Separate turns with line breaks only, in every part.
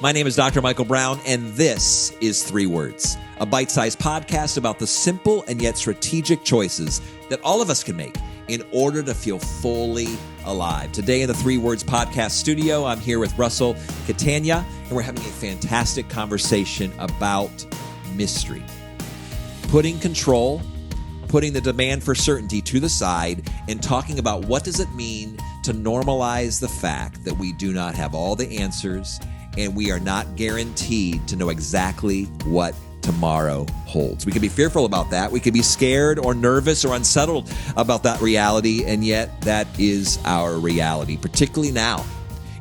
My name is Dr. Michael Brown, and this is 3 Words, a bite-sized podcast about the simple and yet strategic choices that all of us can make in order to feel fully alive. Today in the 3 Words podcast studio, I'm here with Russell Catania, and we're having a fantastic conversation about mystery. Putting control, putting the demand for certainty to the side, and talking about what does it mean to normalize the fact that we do not have all the answers and we are not guaranteed to know exactly what tomorrow holds. We could be fearful about that. We could be scared or nervous or unsettled about that reality, and yet that is our reality, particularly now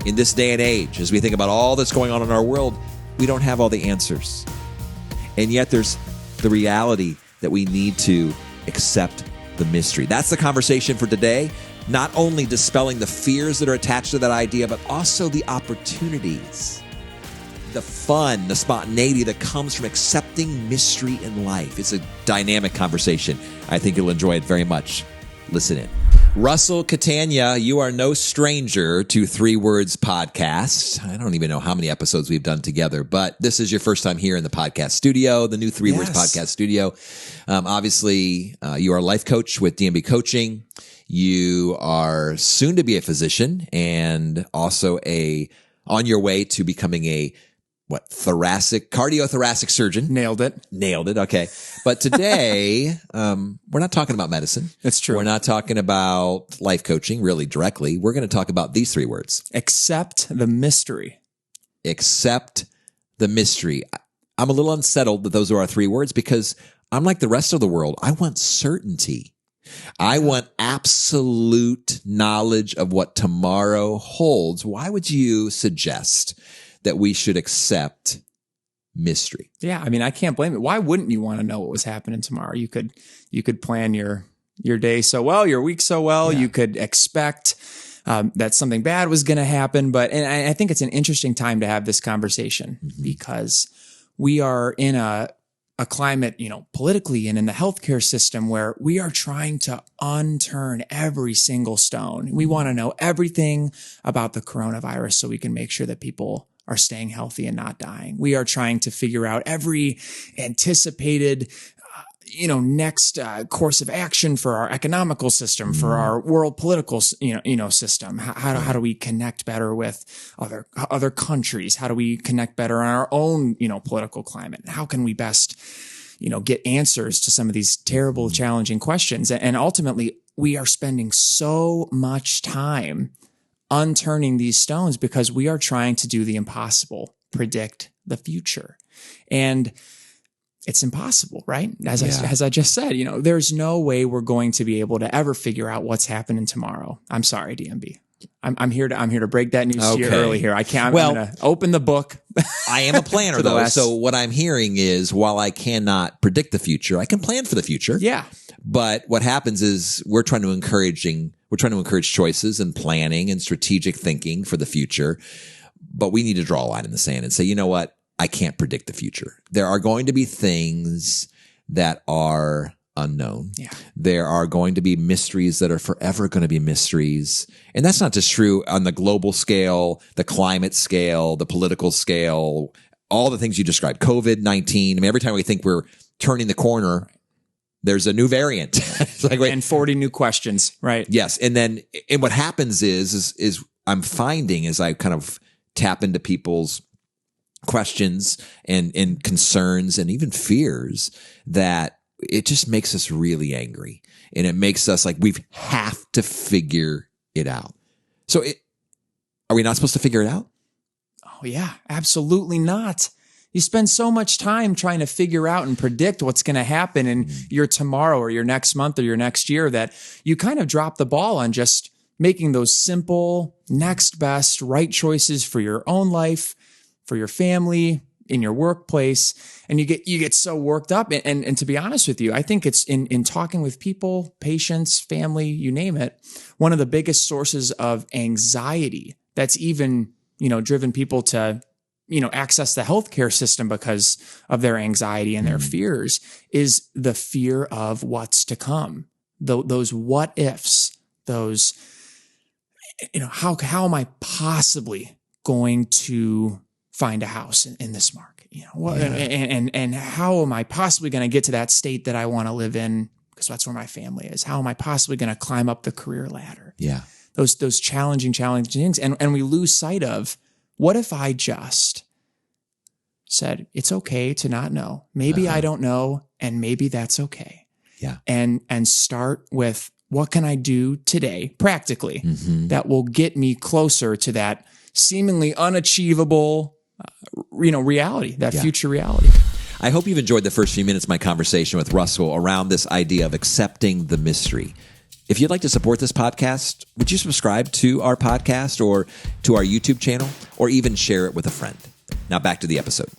in this day and age. As we think about all that's going on in our world, we don't have all the answers. And yet there's the reality that we need to accept the mystery. That's the conversation for today. Not only dispelling the fears that are attached to that idea, but also the opportunities, the fun, the spontaneity that comes from accepting mystery in life. It's a dynamic conversation. I think you'll enjoy it very much. Listen in. Russell Catania, you are no stranger to 3 Words podcast. I don't even know how many episodes we've done together, but this is your first time here in the podcast studio, the new 3 Words podcast studio. Obviously, you are a life coach with D&B Coaching. You are soon to be a physician and also on your way to becoming a cardiothoracic surgeon.
Nailed it.
Okay. But today, we're not talking about medicine.
That's true.
We're not talking about life coaching really directly. We're going to talk about these 3 words.
Accept the mystery.
Accept the mystery. I'm a little unsettled that those are our 3 words because I'm like the rest of the world. I want certainty. I want absolute knowledge of what tomorrow holds. Why would you suggest that we should accept mystery?
Yeah, I mean, I can't blame it. Why wouldn't you want to know what was happening tomorrow? You could plan your day so well, your week so well. Yeah. You could expect that something bad was going to happen. And I think it's an interesting time to have this conversation because we are in a climate, politically and in the healthcare system where we are trying to unturn every single stone. We want to know everything about the coronavirus so we can make sure that people are staying healthy and not dying. We are trying to figure out every anticipated, next course of action for our economical system, for our world political, system. How do we connect better with other countries? How do we connect better on our own, political climate? How can we best, get answers to some of these terrible, challenging questions? And ultimately, we are spending so much time unturning these stones because we are trying to do the impossible, predict the future. And it's impossible, right? As I just said, there's no way we're going to be able to ever figure out what's happening tomorrow. I'm sorry, DMB. I'm here to break that news to you early here. I can't. I'm going to open the book.
I am a planner though. So what I'm hearing is while I cannot predict the future, I can plan for the future.
Yeah.
But what happens is we're trying to encourage choices and planning and strategic thinking for the future. But we need to draw a line in the sand and say, you know what? I can't predict the future. There are going to be things that are unknown. Yeah. There are going to be mysteries that are forever going to be mysteries. And that's not just true on the global scale, the climate scale, the political scale, all the things you described, COVID-19. I mean, every time we think we're turning the corner, there's a new variant. It's like, wait.
And 40 new questions, right?
Yes. And what happens is I'm finding as I kind of tap into people's questions and concerns and even fears that it just makes us really angry. And it makes us like we have to figure it out. So are we not supposed to figure it out?
Oh, yeah, absolutely not. You spend so much time trying to figure out and predict what's going to happen in your tomorrow or your next month or your next year that you kind of drop the ball on just making those simple, next best, right choices for your own life, for your family, in your workplace, and you get so worked up. And to be honest with you, I think it's in talking with people, patients, family, you name it, one of the biggest sources of anxiety that's even, driven people to, access the healthcare system because of their anxiety and their fears is the fear of what's to come. Those what ifs, how am I possibly going to find a house in this market? And how am I possibly going to get to that state that I want to live in? Because that's where my family is. How am I possibly going to climb up the career ladder?
Yeah.
Those challenging things. And we lose sight of, what if I just said, it's okay to not know. Maybe I don't know, and maybe that's okay.
Yeah.
And start with, what can I do today practically that will get me closer to that seemingly unachievable, reality, that future reality.
I hope you've enjoyed the first few minutes of my conversation with Russell around this idea of accepting the mystery. If you'd like to support this podcast, would you subscribe to our podcast or to our YouTube channel, or even share it with a friend? Now back to the episode.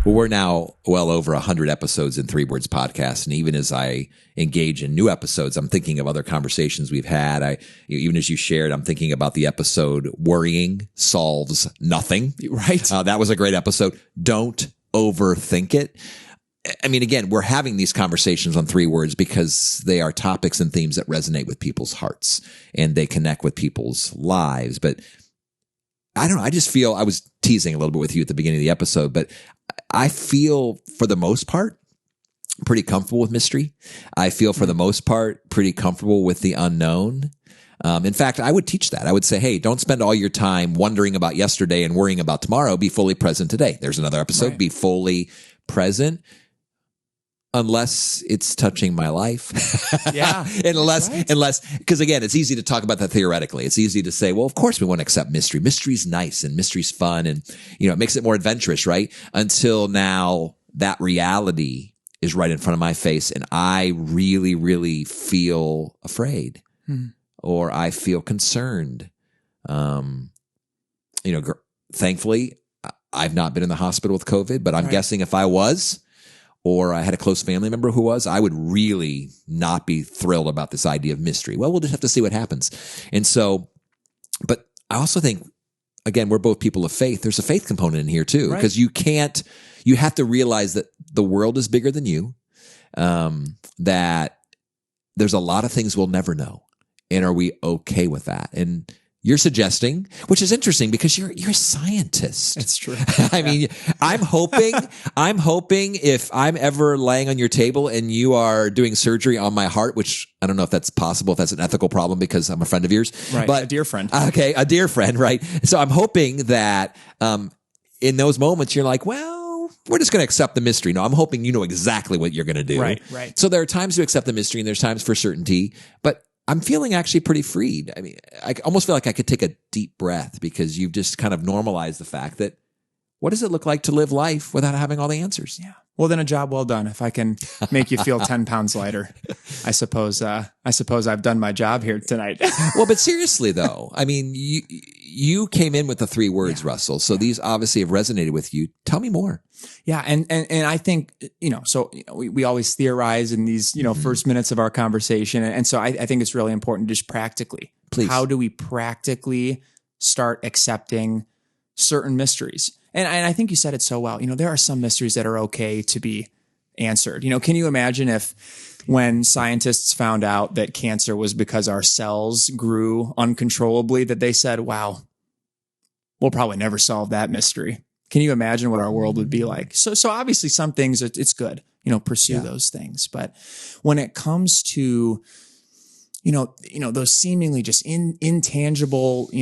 Well, we're now well over 100 episodes in Three Words Podcast. And even as I engage in new episodes, I'm thinking of other conversations we've had. Even as you shared, I'm thinking about the episode Worrying Solves Nothing.
Right.
That was a great episode. Don't overthink it. I mean, again, we're having these conversations on Three Words because they are topics and themes that resonate with people's hearts and they connect with people's lives. But I don't know. I just feel, I was teasing a little bit with you at the beginning of the episode, but I feel for the most part pretty comfortable with mystery. I feel for the most part pretty comfortable with the unknown. In fact, I would teach that. I would say, hey, don't spend all your time wondering about yesterday and worrying about tomorrow. Be fully present today. There's another episode. Right. Be fully present. Unless it's touching my life.
Yeah.
unless, because again, it's easy to talk about that theoretically. It's easy to say, well, of course we want to accept mystery. Mystery's nice and mystery's fun and, it makes it more adventurous, right? Until now that reality is right in front of my face and I really, really feel afraid or I feel concerned. Thankfully, I've not been in the hospital with COVID, but I'm guessing if I was, or I had a close family member who was, I would really not be thrilled about this idea of mystery. Well, we'll just have to see what happens. And so, but I also think, again, we're both people of faith. There's a faith component in here too, because you have to realize that the world is bigger than you, that there's a lot of things we'll never know. And are we okay with that? And you're suggesting, which is interesting because you're a scientist.
It's true.
I mean, I'm hoping if I'm ever laying on your table and you are doing surgery on my heart, which I don't know if that's possible, if that's an ethical problem because I'm a friend of yours.
Right.
But,
a dear friend.
Okay. A dear friend. Right. So I'm hoping that, in those moments you're like, well, we're just going to accept the mystery. No, I'm hoping you know exactly what you're going to do.
Right.
So there are times to accept the mystery and there's times for certainty, but I'm feeling actually pretty freed. I mean, I almost feel like I could take a deep breath because you've just kind of normalized the fact that what does it look like to live life without having all the answers?
Yeah. Well, then a job well done. If I can make you feel 10 pounds lighter, I suppose I've done my job here tonight.
Well, but seriously though, I mean, you came in with the 3 words, Russell. So these obviously have resonated with you. Tell me more.
Yeah. And I think, we always theorize in these, first minutes of our conversation. And so I think it's really important just practically.
Please.
How do we practically start accepting certain mysteries? And I think you said it so well. There are some mysteries that are okay to be answered. Can you imagine if when scientists found out that cancer was because our cells grew uncontrollably, that they said, wow, we'll probably never solve that mystery. Can you imagine what our world would be like? So obviously some things it's good, pursue those things. But when it comes to, those seemingly just intangible,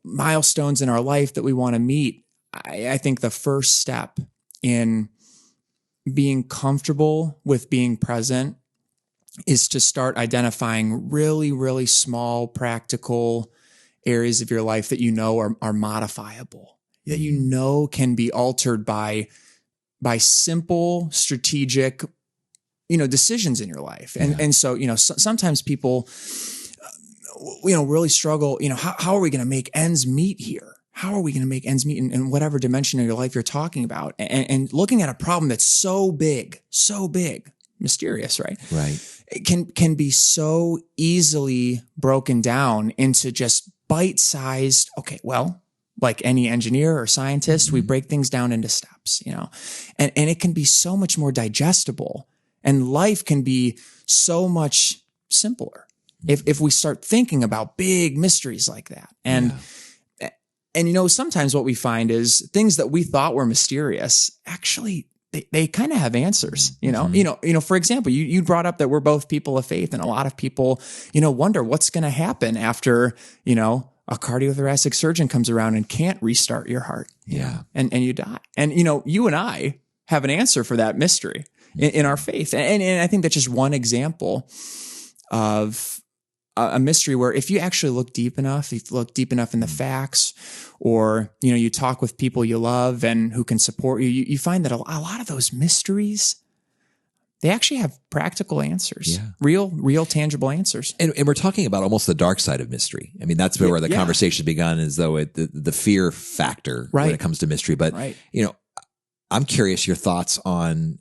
milestones in our life that we want to meet, I think the first step in being comfortable with being present is to start identifying really, really small, practical areas of your life that are modifiable, that can be altered by simple, strategic, decisions in your life. And so, sometimes people, really struggle, how are we going to make ends meet here? How are we going to make ends meet in whatever dimension of your life you're talking about? And looking at a problem that's so big, mysterious, right?
Right.
It can be so easily broken down into just bite-sized, okay, well, like any engineer or scientist, we break things down into steps, and it can be so much more digestible and life can be so much simpler if we start thinking about big mysteries like that. And And sometimes what we find is things that we thought were mysterious, actually, they kind of have answers, for example, you brought up that we're both people of faith, and a lot of people, wonder what's going to happen after, a cardiothoracic surgeon comes around and can't restart your heart. And you die. And, you and I have an answer for that mystery in our faith. And I think that's just one example of a mystery where if you actually look deep enough, if you look deep enough in the facts, or, you talk with people you love and who can support you, you find that a lot of those mysteries, they actually have practical answers, real tangible answers.
And we're talking about almost the dark side of mystery. I mean, that's where the conversation begun, as though the fear factor when it comes to mystery. But, I'm curious your thoughts on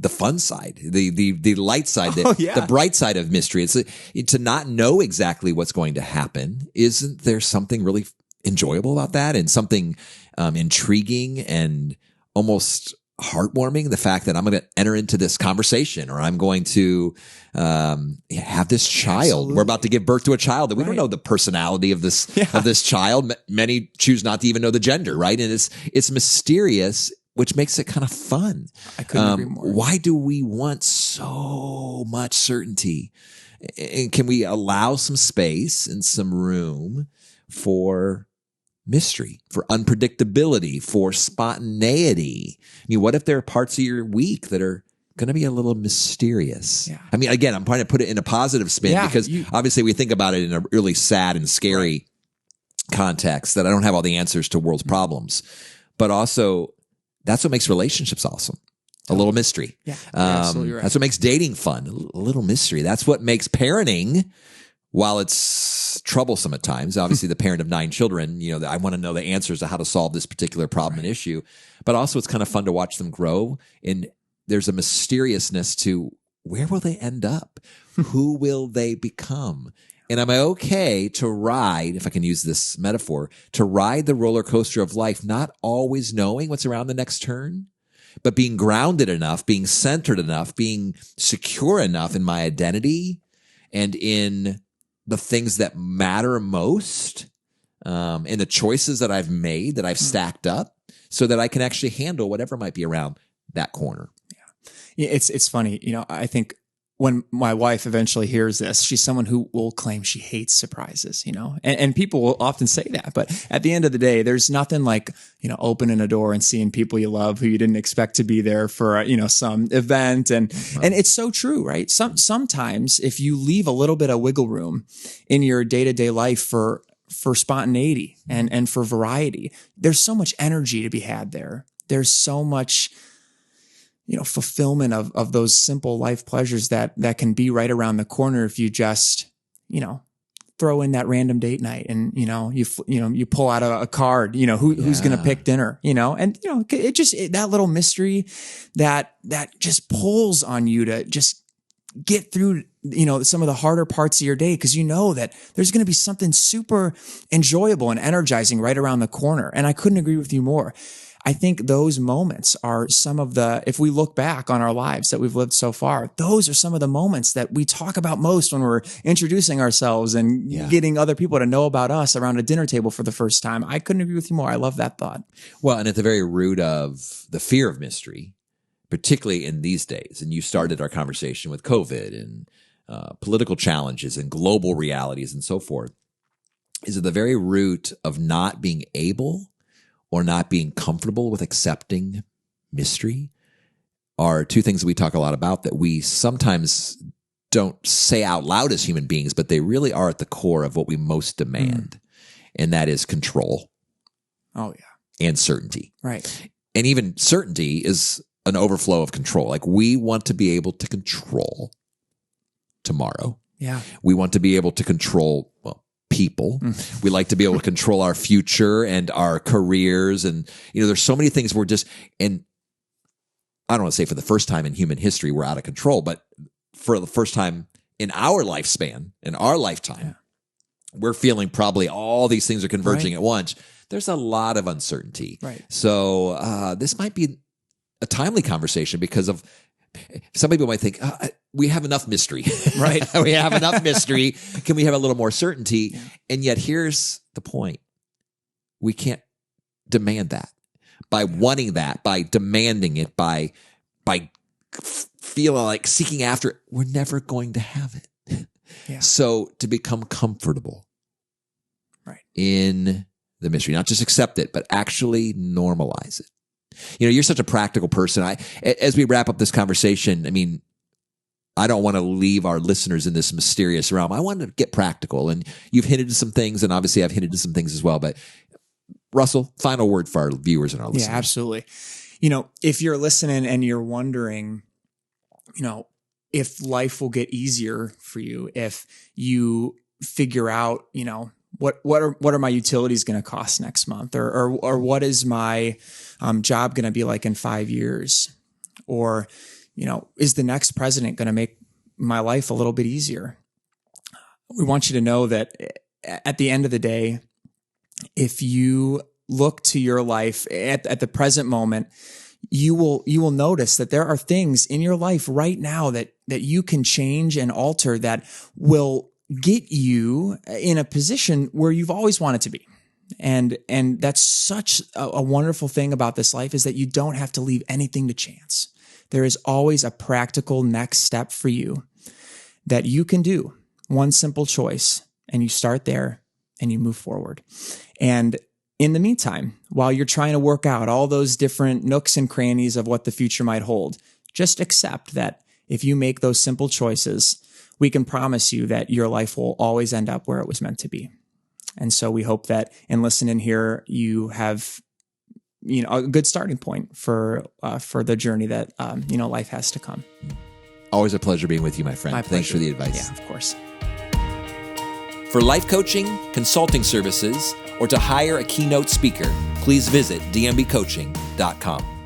the fun side, the light side, the bright side of mystery. It's to not know exactly what's going to happen. Isn't there something really enjoyable about that, and something intriguing and almost heartwarming? The fact that I'm going to enter into this conversation, or I'm going to have this child. Absolutely. We're about to give birth to a child that we don't know the personality of this child. Many choose not to even know the gender, right? And it's mysterious, which makes it kind of fun.
I couldn't agree more.
Why do we want so much certainty? And can we allow some space and some room for mystery, for unpredictability, for spontaneity? I mean, what if there are parts of your week that are going to be a little mysterious? I mean, again, I'm trying to put it in a positive spin, because obviously we think about it in a really sad and scary context, that I don't have all the answers to world's problems, but also that's what makes relationships awesome. A little mystery.
Absolutely right.
That's what makes dating fun. A little mystery. That's what makes parenting, while it's troublesome at times, obviously the parent of 9 children, I want to know the answers to how to solve this particular problem and issue, but also it's kind of fun to watch them grow. And there's a mysteriousness to where will they end up? Who will they become? And am I okay to ride, if I can use this metaphor, to ride the roller coaster of life, not always knowing what's around the next turn, but being grounded enough, being centered enough, being secure enough in my identity and in the things that matter most, and the choices that I've made, that I've stacked up, so that I can actually handle whatever might be around that corner.
It's funny. I think when my wife eventually hears this, she's someone who will claim she hates surprises, and people will often say that. But at the end of the day, there's nothing like, opening a door and seeing people you love who you didn't expect to be there for, some event. And it's so true, right? Sometimes if you leave a little bit of wiggle room in your day-to-day life for spontaneity and for variety, there's so much energy to be had there. There's so much fulfillment of those simple life pleasures that can be right around the corner if you just, throw in that random date night and, you pull out a card, who's going to pick dinner, and, that little mystery that just pulls on you to just get through, some of the harder parts of your day, because that there's going to be something super enjoyable and energizing right around the corner. And I couldn't agree with you more. I think those moments are some of if we look back on our lives that we've lived so far, those are some of the moments that we talk about most when we're introducing ourselves and getting other people to know about us around a dinner table for the first time. I couldn't agree with you more. I love that thought.
Well, and at the very root of the fear of mystery, particularly in these days, and you started our conversation with COVID and political challenges and global realities and so forth, is at the very root of not being able or not being comfortable with accepting mystery are two things that we talk a lot about that we sometimes don't say out loud as human beings, but they really are at the core of what we most demand. And that is control.
Oh, yeah.
And certainty.
Right.
And even certainty is an overflow of control. Like, we want to be able to control tomorrow.
Yeah.
We want to be able to control, people. We like to be able to control our future and our careers. And, there's so many things and I don't want to say for the first time in human history, we're out of control, but for the first time in our lifespan, in our lifetime, we're feeling probably all these things are converging at once. There's a lot of uncertainty.
Right.
So this might be a timely conversation because of some people might think, we have enough mystery, right? We have enough mystery. Can we have a little more certainty? Yeah. And yet here's the point. we can't demand that. By wanting that, by demanding it, by feeling like seeking after it, we're never going to have it.
Yeah.
So to become comfortable in the mystery, not just accept it, but actually normalize it. You're such a practical person. As we wrap up this conversation, I don't want to leave our listeners in this mysterious realm. I want to get practical, and you've hinted to some things, and obviously I've hinted to some things as well. But Russell, final word for our viewers and our listeners.
Yeah, absolutely. If you're listening and you're wondering, if life will get easier for you, if you figure out, what are my utilities going to cost next month, or what is my job going to be like in 5 years, or is the next president going to make my life a little bit easier? We want you to know that at the end of the day, if you look to your life at the present moment, you will notice that there are things in your life right now that you can change and alter that will get you in a position where you've always wanted to be. And that's such a wonderful thing about this life, is that you don't have to leave anything to chance. There is always a practical next step for you that you can do. One simple choice, and you start there and you move forward. And in the meantime, while you're trying to work out all those different nooks and crannies of what the future might hold, just accept that if you make those simple choices, we can promise you that your life will always end up where it was meant to be. And so we hope that in listening here, you have a good starting point for the journey that life has to come.
Always a pleasure being with you, my friend.
My pleasure.
Thanks for the advice.
Yeah, of course.
For life coaching, consulting services, or to hire a keynote speaker, please visit dmbcoaching.com.